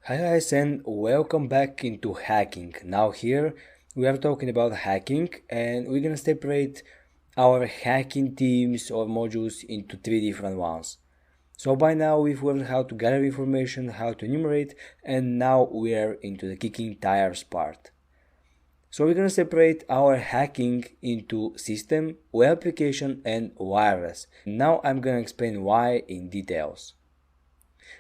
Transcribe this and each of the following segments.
Hi guys and welcome back into hacking. Now here we are talking about hacking and we're gonna separate our hacking teams or modules into three different ones. So by now we've learned how to gather information, how to enumerate, and now we are into the kicking tires part. So we're gonna separate our hacking into system, web application, and wireless. Now I'm gonna explain why in details.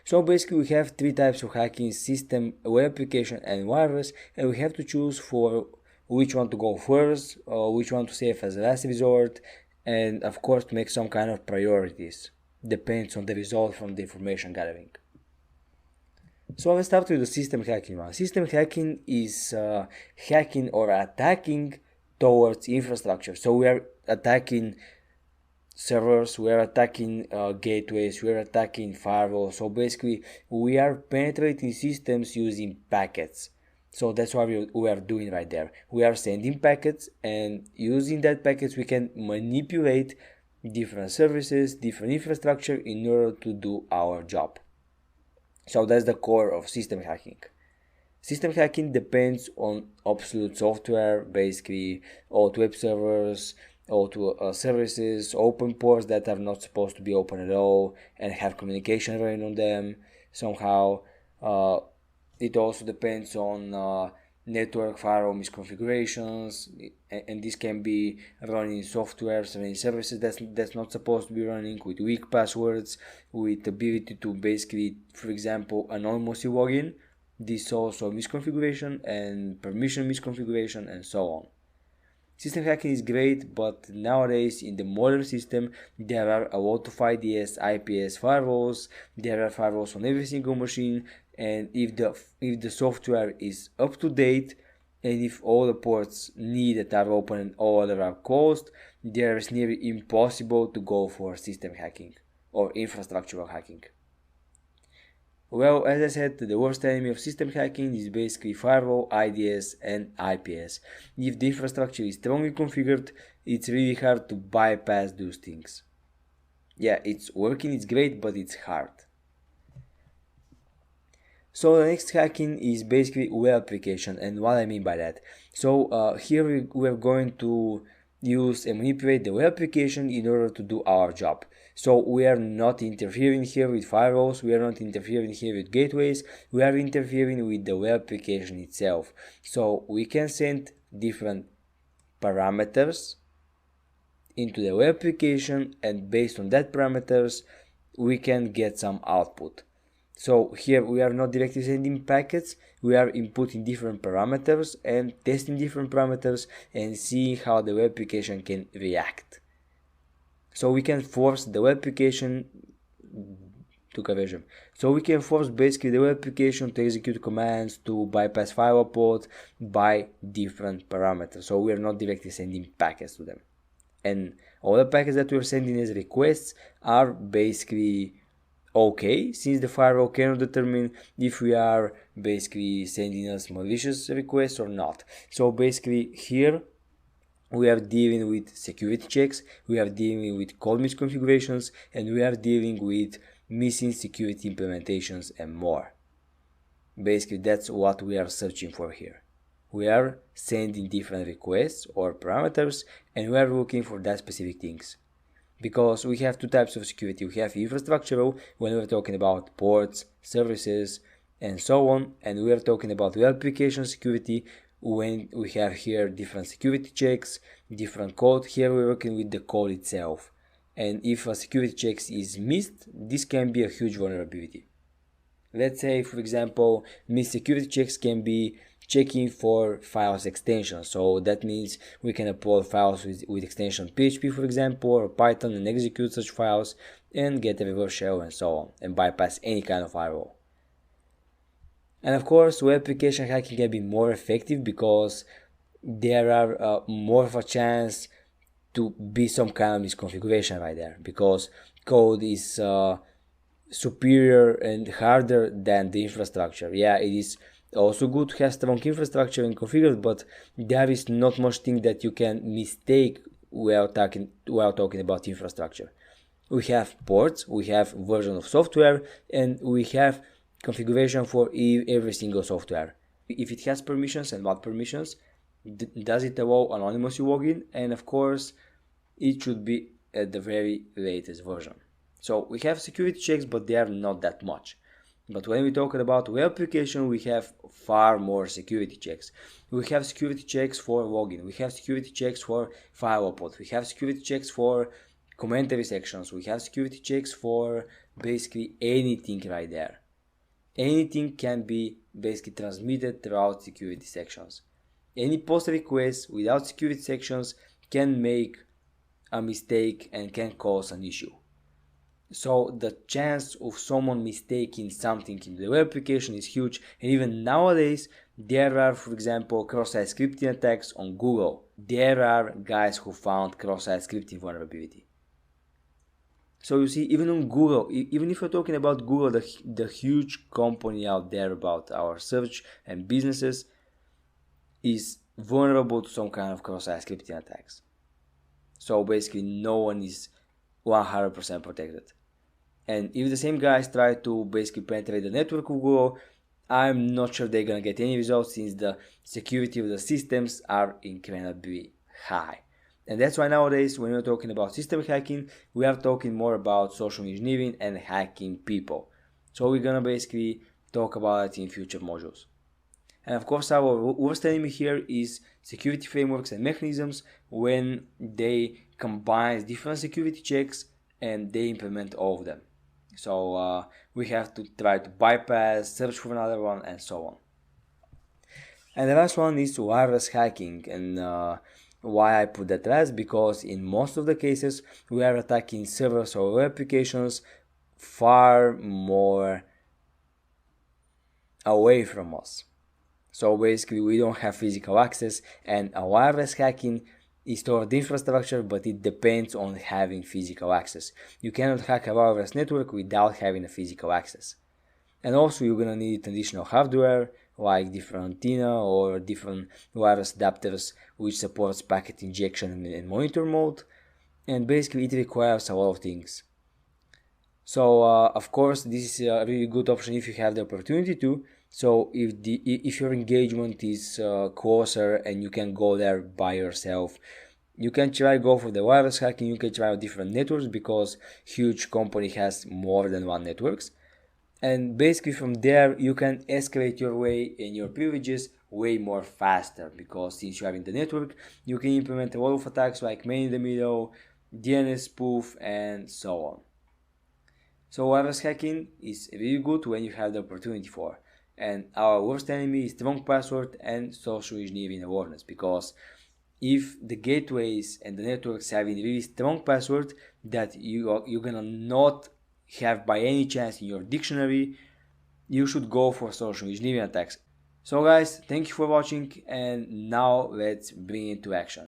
So basically we have three types of hacking: system, web application, and wireless, and we have to choose for which one to go first, or which one to save as a last resort, and of course to make some kind of priorities. Depends on the result from the information gathering. So let's start with the system hacking one. System hacking is hacking or attacking towards infrastructure. So we are attacking servers, we are attacking gateways, we are attacking firewalls. So basically we are penetrating systems using packets. So that's what we are doing right there. We are sending packets, and using that packets we can manipulate different services, different infrastructure in order to do our job. So that's the core of system hacking. System hacking depends on absolute software, basically old web servers, old services, open ports that are not supposed to be open at all, and have communication running on them somehow. It also depends on network firewall misconfigurations, and this can be running softwares, running services that's not supposed to be running, with weak passwords, with ability to basically, for example, anonymously login. This also misconfiguration and permission misconfiguration and so on. System hacking is great, but nowadays in the modern system there are a lot of IDS, IPS firewalls. There are firewalls on every single machine, and if the software is up to date, and if all the ports needed are open and all other are closed, there is nearly impossible to go for system hacking or infrastructural hacking. Well, as I said, the worst enemy of system hacking is basically firewall, IDS, and IPS. If the infrastructure is strongly configured, it's really hard to bypass those things. Yeah, it's working, it's great, but it's hard. So the next hacking is basically web application, and what I mean by that. So here we're going to use and manipulate the web application in order to do our job. So we are not interfering here with firewalls, we are not interfering here with gateways, we are interfering with the web application itself. So we can send different parameters into the web application, and based on that parameters we can get some output. So here we are not directly sending packets, we are inputting different parameters and testing different parameters and seeing how the web application can react. So we can force the web application to conversion. So we can force basically the web application to execute commands to bypass firewall port by different parameters. So we are not directly sending packets to them. And all the packets that we are sending as requests are basically okay, since the firewall cannot determine if we are basically sending us malicious requests or not. So basically here we are dealing with security checks, we are dealing with code misconfigurations, and we are dealing with missing security implementations and more. Basically that's what we are searching for here. We are sending different requests or parameters, and we are looking for that specific things. Because we have two types of security. We have infrastructural when we're talking about ports, services, and so on, and we are talking about web application security when we have here different security checks, different code. Here we're working with the code itself, and if a security check is missed, this can be a huge vulnerability. Let's say, for example, missed security checks can be checking for files extension. So that means we can upload files with extension PHP, for example, or Python, and execute such files and get a reverse shell and so on, and bypass any kind of firewall. And of course, web application hacking can be more effective because there are more of a chance to be some kind of misconfiguration right there, because code is superior and harder than the infrastructure. Yeah, it is also good to have strong infrastructure and configured, but there is not much thing that you can mistake while talking about infrastructure. We have ports, we have version of software, and we have configuration for every single software. If it has permissions and what permissions, does it allow anonymous login, and of course it should be at the very latest version. So we have security checks, but they are not that much. But when we talk about web application, we have far more security checks. We have security checks for login, we have security checks for file upload, we have security checks for commentary sections, we have security checks for basically anything right there. Anything can be basically transmitted throughout security sections. Any post request without security sections can make a mistake and can cause an issue. So the chance of someone mistaking something in the web application is huge, and even nowadays there are, for example, cross-site scripting attacks on Google. There are guys who found cross-site scripting vulnerability. So you see, even on Google, even if we're talking about Google, the huge company out there about our search and businesses, is vulnerable to some kind of cross-site scripting attacks. So basically no one is 100% protected. And if the same guys try to basically penetrate the network of Google, I'm not sure they're gonna get any results, since the security of the systems are incredibly high. And that's why nowadays when we're talking about system hacking, we are talking more about social engineering and hacking people. So we're gonna basically talk about it in future modules. And of course our worst enemy here is security frameworks and mechanisms when they combine different security checks and they implement all of them. So we have to try to bypass, search for another one, and so on. And the last one is wireless hacking, and why I put that last, because in most of the cases we are attacking servers or web applications far more away from us. So basically we don't have physical access, and a wireless hacking is toward the infrastructure, but it depends on having physical access. You cannot hack a wireless network without having a physical access. And also you're gonna need additional hardware, like different antenna or different wireless adapters which supports packet injection and monitor mode. And basically it requires a lot of things. So of course this is a really good option if you have the opportunity to. So if your engagement is closer and you can go there by yourself, you can try go for the wireless hacking. You can try out different networks, because huge company has more than one networks. And basically from there you can escalate your way in your privileges way more faster, because since you are in the network, you can implement a lot of attacks like man in the middle, DNS spoof, and so on. So wireless hacking is really good when you have the opportunity for. And our worst enemy is strong password and social engineering awareness, because if the gateways and the networks have a really strong password that you're gonna not have by any chance in your dictionary, you should go for social engineering attacks. So guys, thank you for watching, and now let's bring it to action.